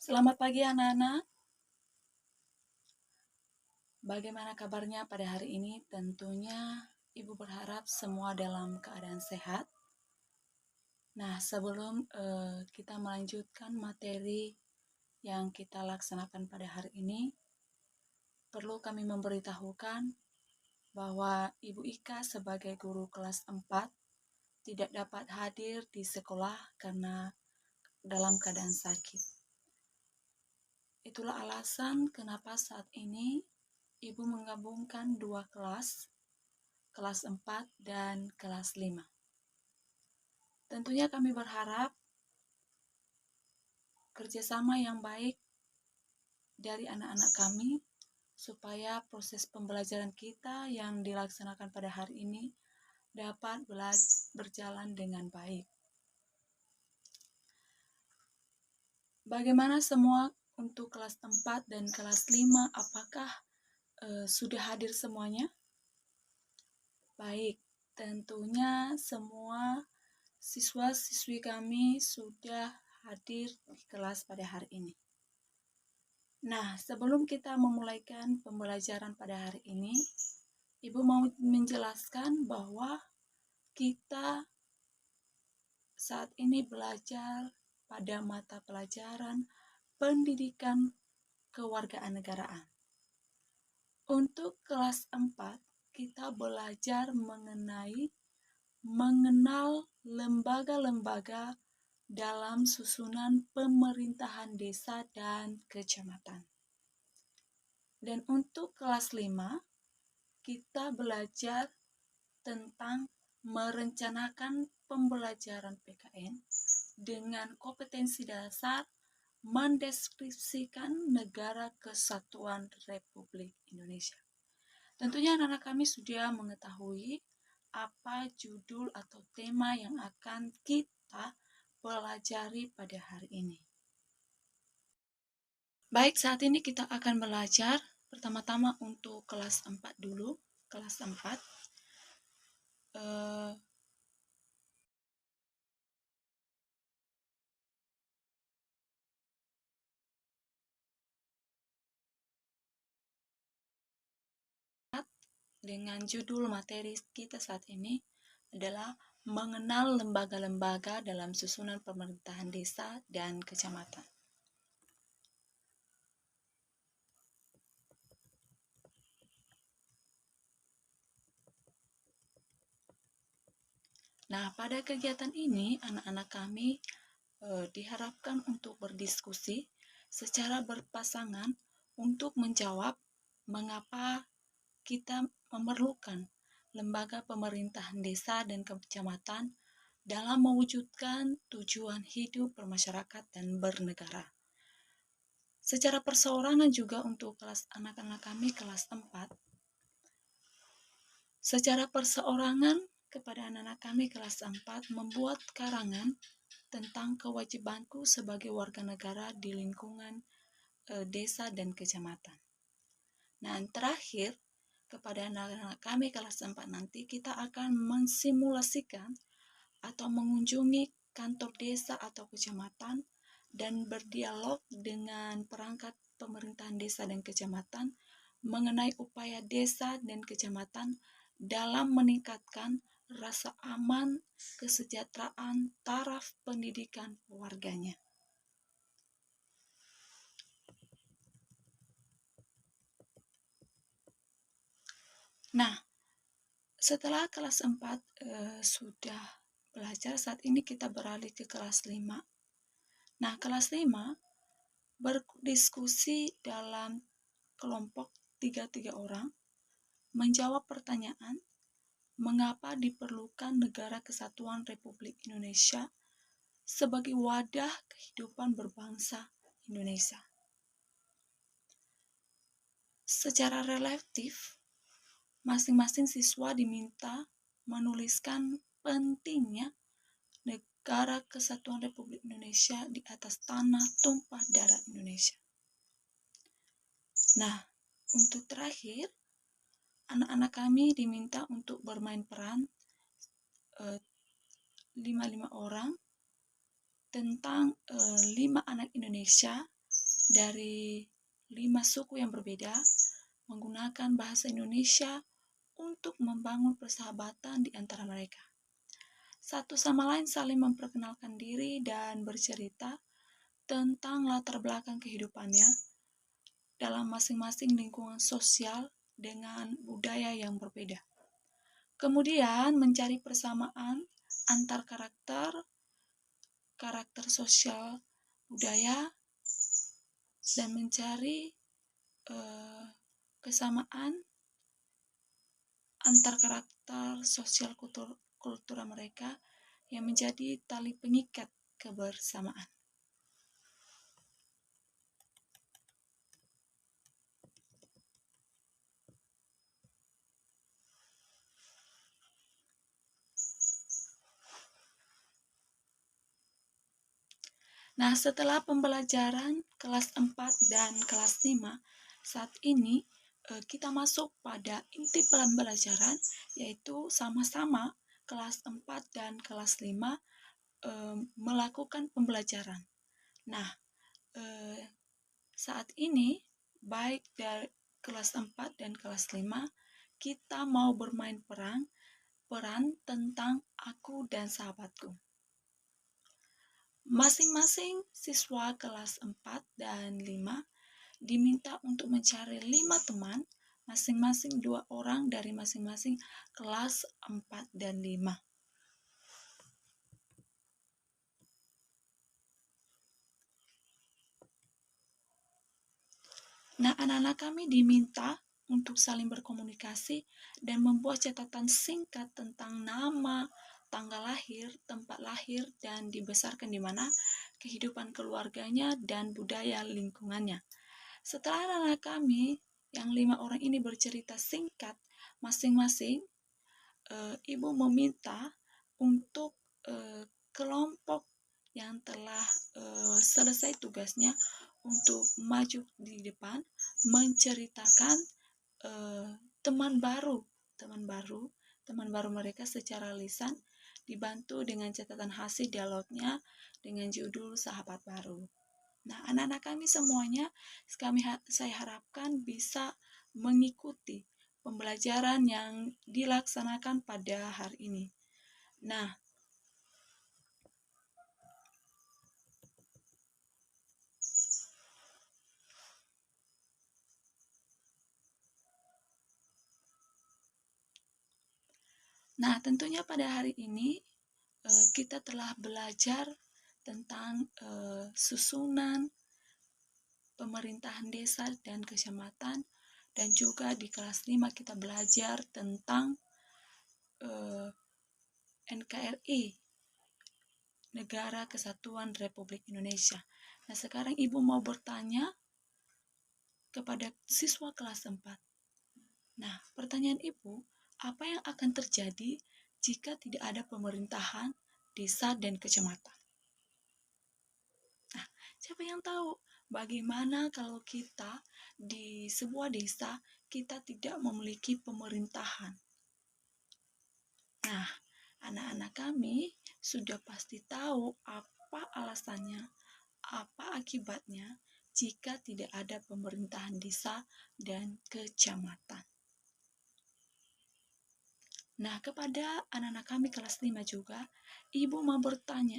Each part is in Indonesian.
Selamat pagi anak-anak. Bagaimana kabarnya pada hari ini? Tentunya Ibu berharap semua dalam keadaan sehat. Nah, sebelum kita melanjutkan materi yang kita laksanakan pada hari ini, perlu kami memberitahukan bahwa Ibu Ika sebagai guru kelas 4 tidak dapat hadir di sekolah karena dalam keadaan sakit. Itulah alasan kenapa saat ini Ibu menggabungkan dua kelas 4 dan kelas 5. Tentunya kami berharap kerjasama yang baik dari anak-anak kami supaya proses pembelajaran kita yang dilaksanakan pada hari ini dapat berjalan dengan baik. Bagaimana semua untuk kelas 4 dan kelas 5? Apakah sudah hadir semuanya? Baik, tentunya semua siswa-siswi kami sudah hadir di kelas pada hari ini. Nah, sebelum kita memulaikan pembelajaran pada hari ini, Ibu mau menjelaskan bahwa kita saat ini belajar pada mata pelajaran pendidikan kewarganegaraan. Untuk kelas 4, kita belajar mengenal lembaga-lembaga dalam susunan pemerintahan desa dan kecamatan. Dan untuk kelas 5, kita belajar tentang merencanakan pembelajaran PKN dengan kompetensi dasar mendeskripsikan Negara Kesatuan Republik Indonesia. Tentunya anak-anak kami sudah mengetahui apa judul atau tema yang akan kita pelajari pada hari ini. Baik, saat ini kita akan belajar pertama-tama untuk kelas 4 dulu. Kelas 4. Dengan judul materi kita saat ini adalah mengenal lembaga-lembaga dalam susunan pemerintahan desa dan kecamatan. Nah, pada kegiatan ini anak-anak kami diharapkan untuk berdiskusi secara berpasangan untuk menjawab mengapa kita memerlukan lembaga pemerintahan desa dan kecamatan dalam mewujudkan tujuan hidup bermasyarakat dan bernegara. Secara perseorangan juga untuk kelas anak-anak kami kelas 4. Secara perseorangan kepada anak-anak kami kelas 4 membuat karangan tentang kewajibanku sebagai warga negara di lingkungan desa dan kecamatan. Nah, terakhir kepada anak-anak kami kelas 4 nanti kita akan mensimulasikan atau mengunjungi kantor desa atau kecamatan dan berdialog dengan perangkat pemerintahan desa dan kecamatan mengenai upaya desa dan kecamatan dalam meningkatkan rasa aman, kesejahteraan, taraf pendidikan warganya. Nah, setelah kelas 4 sudah belajar, saat ini kita beralih ke kelas 5. Nah, kelas 5 berdiskusi dalam kelompok 3 orang menjawab pertanyaan mengapa diperlukan Negara Kesatuan Republik Indonesia sebagai wadah kehidupan berbangsa Indonesia. Secara relatif, masing-masing siswa diminta menuliskan pentingnya Negara Kesatuan Republik Indonesia di atas tanah tumpah darah Indonesia. Nah, untuk terakhir, anak-anak kami diminta untuk bermain peran 5 orang tentang 5 anak Indonesia dari 5 suku yang berbeda menggunakan bahasa Indonesia untuk membangun persahabatan di antara mereka. Satu sama lain saling memperkenalkan diri dan bercerita tentang latar belakang kehidupannya dalam masing-masing lingkungan sosial dengan budaya yang berbeda. Kemudian mencari persamaan antar karakter sosial budaya, dan mencari kesamaan antar karakter sosial kultur mereka yang menjadi tali pengikat kebersamaan. Nah, setelah pembelajaran kelas 4 dan kelas 5, saat ini kita masuk pada inti pembelajaran, yaitu sama-sama kelas 4 dan kelas 5 melakukan pembelajaran. Nah, saat ini baik dari kelas 4 dan kelas 5 kita mau bermain peran tentang aku dan sahabatku. Masing-masing siswa kelas 4 dan 5 diminta untuk mencari 5 teman, masing-masing 2 orang dari masing-masing kelas 4 dan 5. Nah, anak-anak kami diminta untuk saling berkomunikasi dan membuat catatan singkat tentang nama, tanggal lahir, tempat lahir, dan dibesarkan di mana, kehidupan keluarganya, dan budaya lingkungannya. Setelah anak-anak kami yang 5 orang ini bercerita singkat masing-masing, ibu meminta untuk kelompok yang telah selesai tugasnya untuk maju di depan menceritakan teman baru mereka secara lisan, dibantu dengan catatan hasil dialognya dengan judul Sahabat Baru. Nah, anak-anak kami semuanya, saya harapkan bisa mengikuti pembelajaran yang dilaksanakan pada hari ini. Nah, tentunya pada hari ini kita telah belajar tentang susunan pemerintahan desa dan kecamatan, dan juga di kelas 5 kita belajar tentang NKRI, Negara Kesatuan Republik Indonesia. Nah, sekarang Ibu mau bertanya kepada siswa kelas 4. Nah, pertanyaan Ibu, apa yang akan terjadi jika tidak ada pemerintahan desa dan kecamatan? Nah, siapa yang tahu bagaimana kalau kita di sebuah desa kita tidak memiliki pemerintahan? Nah, anak-anak kami sudah pasti tahu apa alasannya, apa akibatnya jika tidak ada pemerintahan desa dan kecamatan. Nah, kepada anak-anak kami kelas 5 juga, Ibu mau bertanya,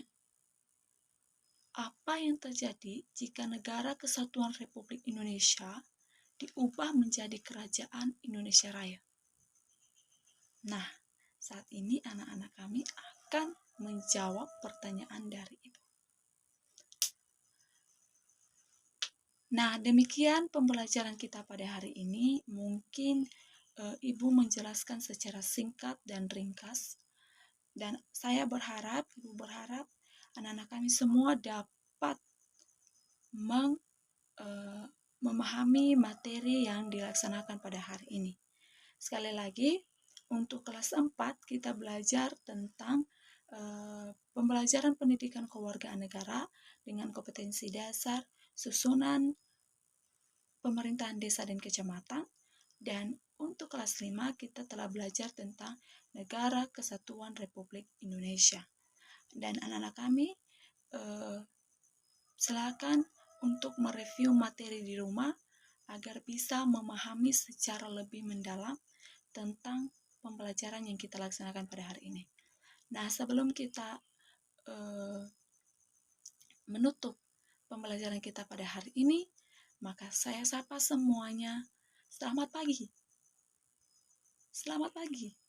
apa yang terjadi jika Negara Kesatuan Republik Indonesia diubah menjadi Kerajaan Indonesia Raya? Nah, saat ini anak-anak kami akan menjawab pertanyaan dari Ibu. Nah, demikian pembelajaran kita pada hari ini. Mungkin Ibu menjelaskan secara singkat dan ringkas. Dan Ibu berharap anak-anak kami semua dapat memahami materi yang dilaksanakan pada hari ini. Sekali lagi, untuk kelas 4 kita belajar tentang pembelajaran pendidikan kewargaan negara dengan kompetensi dasar, susunan pemerintahan desa dan kecamatan, dan untuk kelas 5 kita telah belajar tentang Negara Kesatuan Republik Indonesia. Dan anak-anak kami silakan untuk mereview materi di rumah agar bisa memahami secara lebih mendalam tentang pembelajaran yang kita laksanakan pada hari ini. Nah, sebelum kita menutup pembelajaran kita pada hari ini, maka saya sapa semuanya. Selamat pagi. Selamat pagi.